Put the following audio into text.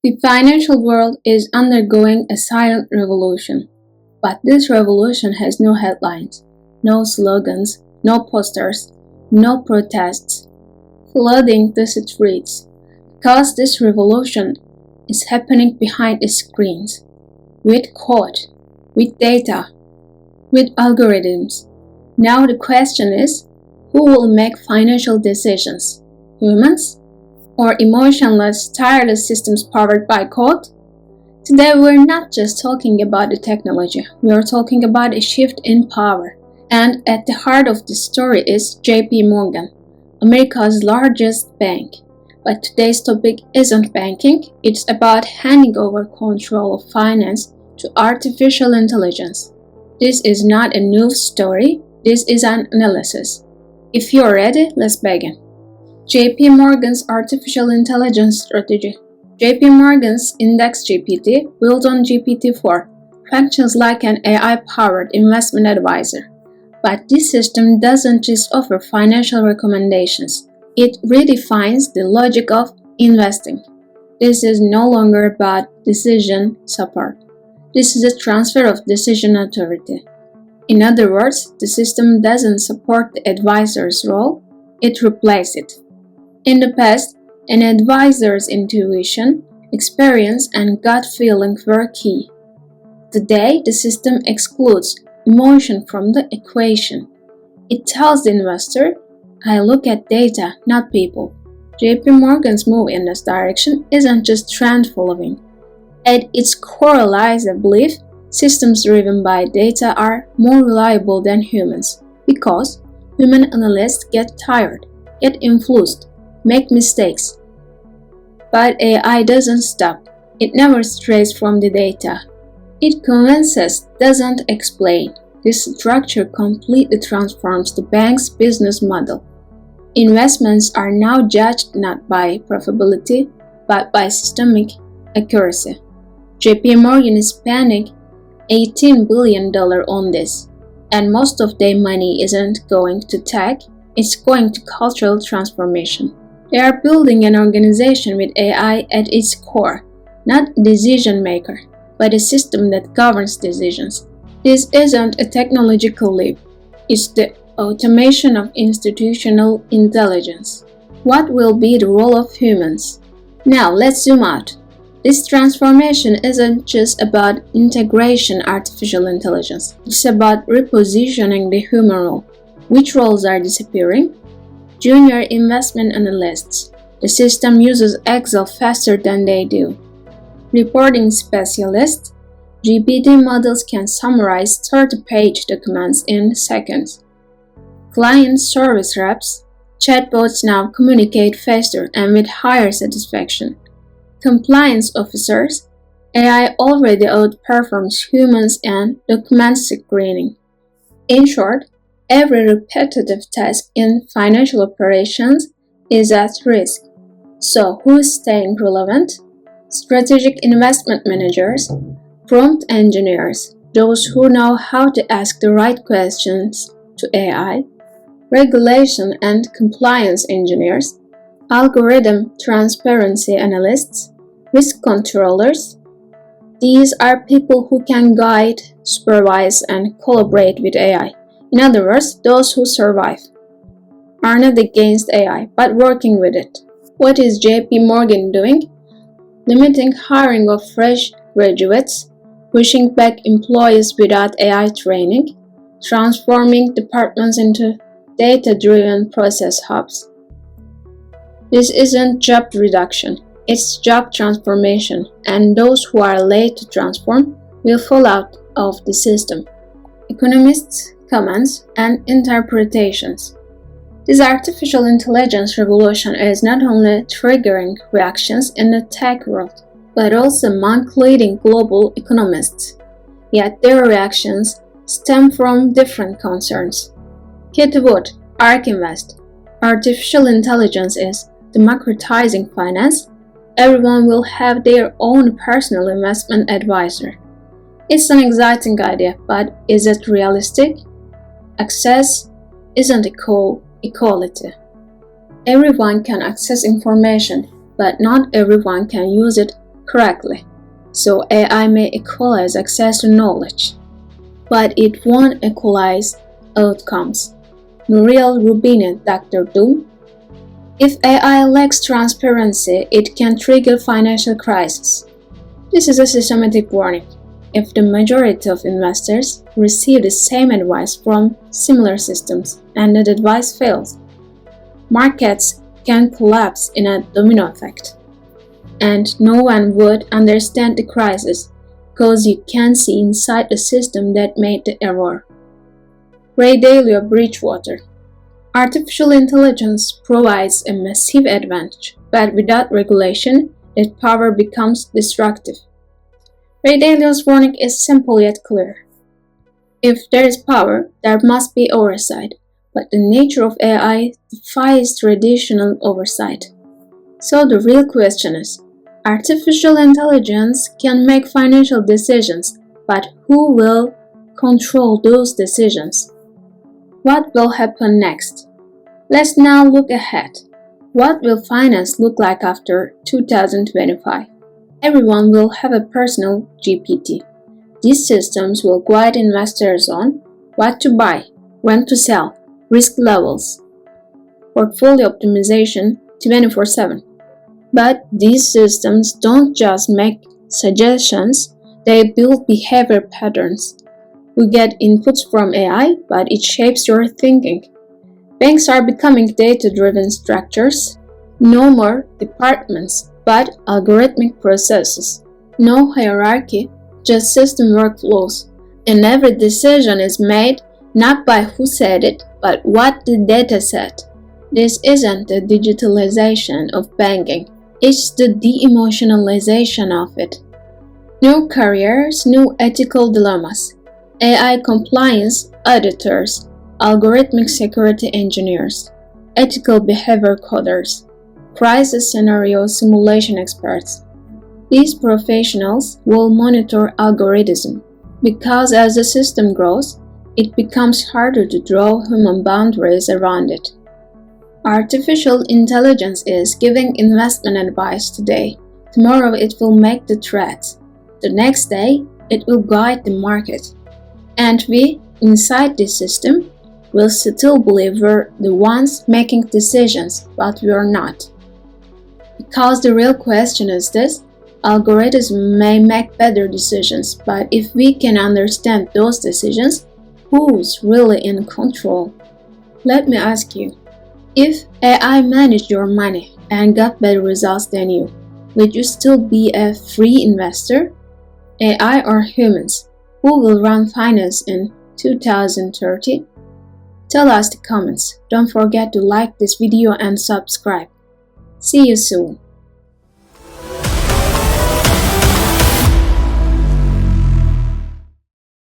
The financial world is undergoing a silent revolution, but this revolution has no headlines, no slogans, no posters, no protests flooding the streets, because this revolution is happening behind the screens, with code, with data, with algorithms. Now the question is, who will make financial decisions? Humans? Or emotionless, tireless systems powered by code? Today we're not just talking about the technology, we are talking about a shift in power. And at the heart of this story is JPMorgan, America's largest bank. But today's topic isn't banking, it's about handing over control of finance to artificial intelligence. This is not a news story, this is an analysis. If you're ready, let's begin. JPMorgan's artificial intelligence strategy. JPMorgan's IndexGPT, built on GPT-4, functions like an AI-powered investment advisor. But this system doesn't just offer financial recommendations. It redefines the logic of investing. This is no longer about decision support. This is a transfer of decision authority. In other words, the system doesn't support the advisor's role, it replaces it. In the past, an advisor's intuition, experience, and gut feeling were key. Today, the system excludes emotion from the equation. It tells the investor, I look at data, not people. JPMorgan's move in this direction isn't just trend following. At its core lies a belief systems driven by data are more reliable than humans because human analysts get tired, get influenced, make mistakes. But AI doesn't stop. It never strays from the data. It convinces, doesn't explain. This structure completely transforms the bank's business model. Investments are now judged not by profitability, but by systemic accuracy. JPMorgan is spending $18 billion on this, and most of their money isn't going to tech, it's going to cultural transformation. They are building an organization with AI at its core, not a decision maker, but a system that governs decisions. This isn't a technological leap, it's the automation of institutional intelligence. What will be the role of humans? Now let's zoom out. This transformation isn't just about integration artificial intelligence, it's about repositioning the human role. Which roles are disappearing? Junior investment analysts. The system uses Excel faster than they do. Reporting specialists. GPT models can summarize 30-page documents in seconds. Client service reps. Chatbots now communicate faster and with higher satisfaction. Compliance officers. AI already outperforms humans in document screening. In short, every repetitive task in financial operations is at risk. So who is staying relevant? Strategic investment managers, prompt engineers, those who know how to ask the right questions to AI, regulation and compliance engineers, algorithm transparency analysts, risk controllers. These are people who can guide, supervise, and collaborate with AI. In other words, those who survive are not against AI, but working with it. What is JPMorgan doing? Limiting hiring of fresh graduates, pushing back employees without AI training, transforming departments into data-driven process hubs. This isn't job reduction, it's job transformation, and those who are late to transform will fall out of the system. Economists, comments, and interpretations. This artificial intelligence revolution is not only triggering reactions in the tech world, but also among leading global economists. Yet their reactions stem from different concerns. Cathie Wood, ARK Invest. Artificial intelligence is democratizing finance. Everyone will have their own personal investment advisor. It's an exciting idea, but is it realistic? Access isn't equality. Everyone can access information, but not everyone can use it correctly, so AI may equalize access to knowledge, but it won't equalize outcomes. Nouriel Roubini, Dr. Doom. If AI lacks transparency, it can trigger financial crisis. This is a systematic warning. If the majority of investors receive the same advice from similar systems and that advice fails, markets can collapse in a domino effect. And no one would understand the crisis because you can't see inside the system that made the error. Ray Dalio, Bridgewater. Artificial intelligence provides a massive advantage, but without regulation, that power becomes destructive. Ray Dalio's warning is simple yet clear. If there is power, there must be oversight, but the nature of AI defies traditional oversight. So the real question is, artificial intelligence can make financial decisions, but who will control those decisions? What will happen next? Let's now look ahead. What will finance look like after 2025? Everyone will have a personal GPT. These systems will guide investors on what to buy, when to sell, risk levels, portfolio optimization 24/7. But these systems don't just make suggestions, they build behavior patterns. You get inputs from AI, but it shapes your thinking. Banks are becoming data-driven structures. No more departments, but algorithmic processes. No hierarchy, just system workflows. And every decision is made not by who said it, but what the data said. This isn't the digitalization of banking, it's the de-emotionalization of it. New careers, new ethical dilemmas. AI compliance auditors, algorithmic security engineers, ethical behavior coders, crisis scenario simulation experts. These professionals will monitor algorithm because as the system grows, it becomes harder to draw human boundaries around it. Artificial intelligence is giving investment advice today. Tomorrow it will make the trades. The next day, it will guide the market. And we, inside this system, will still believe we're the ones making decisions, but we are not. Because the real question is this, algorithms may make better decisions, but if we can understand those decisions, who's really in control? Let me ask you, if AI managed your money and got better results than you, would you still be a free investor? AI or humans? Who will run finance in 2030? Tell us in the comments. Don't forget to like this video and subscribe. See you soon.